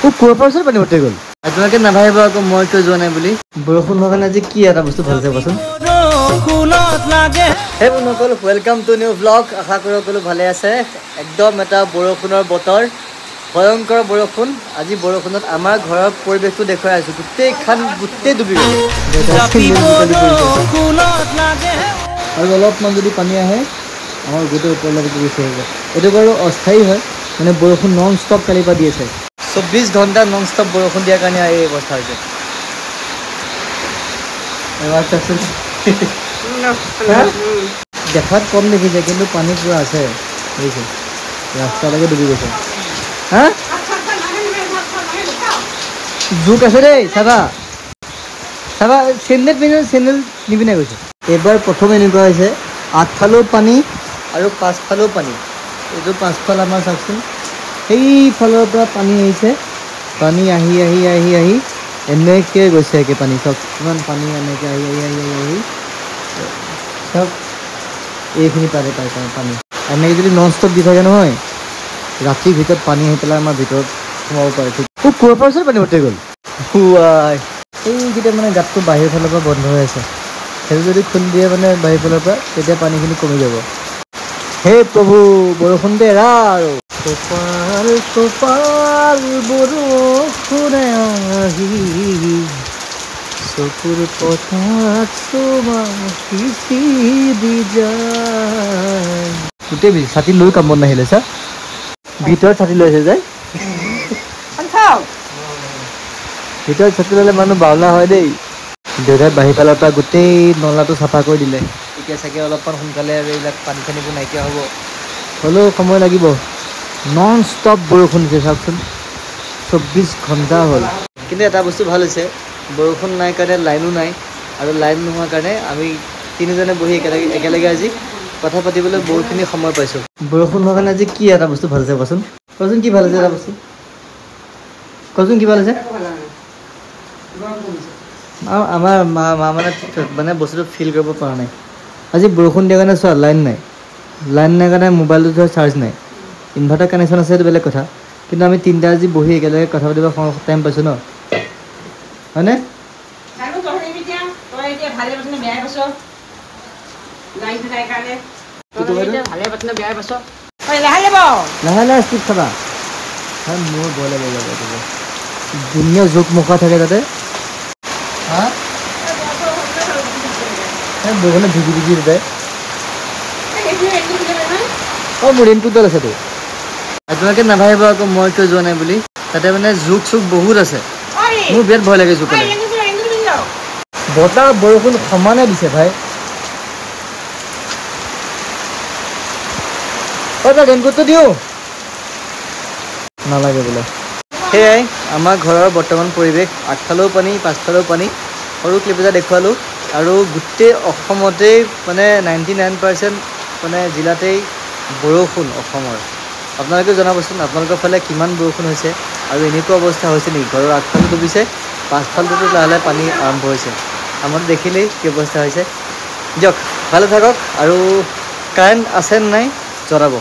কুৱাৰ পৰা পানী উঠি গ'ল আপোনালোকে নাভাবিব আকৌ মই কিয় যোৱা নাই বুলি বৰষুণ হোৱাৰ কাৰণে আজি কি এটা বস্তু ভাল আছে কোৱাচোন হে বন্ধুসকল ৱেলকাম টু নিউ ব্লগ আশা কৰোঁ সকলো ভালে আছে একদম এটা বৰষুণৰ বতৰ ভয়ংকৰ বৰষুণ আজি বৰষুণত আমাৰ ঘৰৰ পৰিৱেশটো দেখুৱাই আছোঁ গোটেই ডুবি গ'ল আৰু অলপমান যদি পানী আহে আমাৰ গোটেই ওপৰলৈকে গুচি আহিব এইটো বাৰু অস্থায়ী হয় মানে বৰষুণ নন ষ্টপ কালিৰ পৰা দি আছে 24 ঘণ্টা নন ষ্টপ বৰষুণ দিয়াৰ কাৰণে এই অৱস্থা হৈছে দেখাত কম দেখিছে কিন্তু পানী পুৰা আছে বুজিছে ৰাস্তালৈকে ডুবি গৈছে হা জোক আছে দেই চাবা চাবা চেণ্ডেল পিন্ধি চেণ্ডেল নিপিন্ধে গৈছে এইবাৰ প্ৰথম এনেকুৱা হৈছে আগফালেও পানী আৰু পাছফালেও পানী এইটো পাছফাল আমাৰ চাওকচোন সেইফালৰ পৰা পানী আহিছে পানী আহি আহি আহি আহি এনেকৈ গৈছে একে পানী চব কিমান পানী এনেকৈ আহি আহি আহি আহি আহি চব এইখিনি পাৰে পাই পানী এনেকৈ যদি নন ষ্টপ দি থাকে নহয় ৰাতিৰ ভিতৰত পানী আহি পেলাই আমাৰ ভিতৰত সোমাব পাৰে ঠিক কুৱাৰ পৰা পানী উঠি গ'ল এইকেইটা মানে গাঁতটো বাহিৰৰ ফালৰ পৰা বন্ধ হৈ আছে সেইটো যদি খুলি দিয়ে মানে বাহিৰ ফালৰ পৰা তেতিয়া পানীখিনি কমি যাব হে প্ৰভু বৰষুণ দে এৰা আৰু কপাল কপাল বৰষুণে আহি চকুৰ পথাত চুমা সিঁচি দি যায় গোটেই ছাতি লৈ কামত নাহিলে চা ভিতৰত ছাতি লৈ আছে যে ভিতৰত ছাতি ল'লে মানুহ বাউলা হয় দেই দেউতাই বাহিৰ ফালৰ পৰা গোটেই নলাটো চাফা কৰি দিলে এতিয়া চাগে অলপমান সোনকালে আৰু এইবিলাক পানী চানীবোৰ নাইকিয়া হ'ব হ'লেও সময় লাগিব নন ষ্টপ বৰষুণ দিছে চাওকচোন 24 ঘণ্টা হ'ল কিন্তু এটা বস্তু ভাল হৈছে বৰষুণ নাই কাৰণে লাইনো নাই আৰু লাইন নোহোৱাৰ কাৰণে আমি তিনিজনে বহি একেলগে আজি কথা পাতিবলৈ বহুতখিনি সময় পাইছোঁ বৰষুণ হোৱাৰ কাৰণে আজি কি এটা বস্তু ভাল হৈছে কোৱাচোন কোৱাচোন কি ভাল হৈছে এটা বস্তু কোৱাচোন কি ভাল হৈছে আৰু আমাৰ মা মানে বস্তুটো ফিল কৰিব পৰা নাই আজি বৰষুণ দিয়াৰ কাৰণে চোৱা লাইন নাই কাৰণে মোবাইলটো ধৰ চাৰ্জ নাই ইনভাৰ্টাৰ কানেকশ্যন আছে সেইটো বেলেগ কথা কিন্তু আমি তিনিটা আজি বহি একেলগে কথা পাতিব টাইম পাইছোঁ ন হয়নে লাহে লাহে স্পীড খাবা মোৰ ভয় লাগে ধুনীয়া জোক মুখা থাকে তাতে হা বৰষুণে ভিজি ভিজি দিলে অঁ মোৰ ৰেইনকোটডাল আছেতো আপোনালোকে নাভাবিব আকৌ মই কিয় যোৱা নাই বুলি তাতে মানে জোক চোক বহুত আছে মোৰ বিৰাট ভয় লাগে জোকলে বতাহ বৰষুণ সমানে দিছে ভাই তই ৰেইনকোটটো দিওঁ নালাগে বোলে সেয়াই আমাৰ ঘৰৰ বৰ্তমান পৰিৱেশ আগফালেও পানী পাছফালেও পানী সৰু ক্লিপ এটা দেখুৱালোঁ আৰু গোটেই অসমতেই মানে 99% মানে জিলাতেই বৰষুণ অসমৰ আপোনালোকে জনাবচোন আপোনালোকৰ ফালে কিমান বৰষুণ হৈছে আৰু এনেকুৱা অৱস্থা হৈছে নেকি ঘৰৰ আগফালে ডুবিছে পাছফালটোতো লাহে লাহে পানী আৰম্ভ হৈছে আমাৰতো দেখিলেই কি অৱস্থা হৈছে দিয়ক ভালে থাকক আৰু কাৰেণ্ট আছে নাই জনাব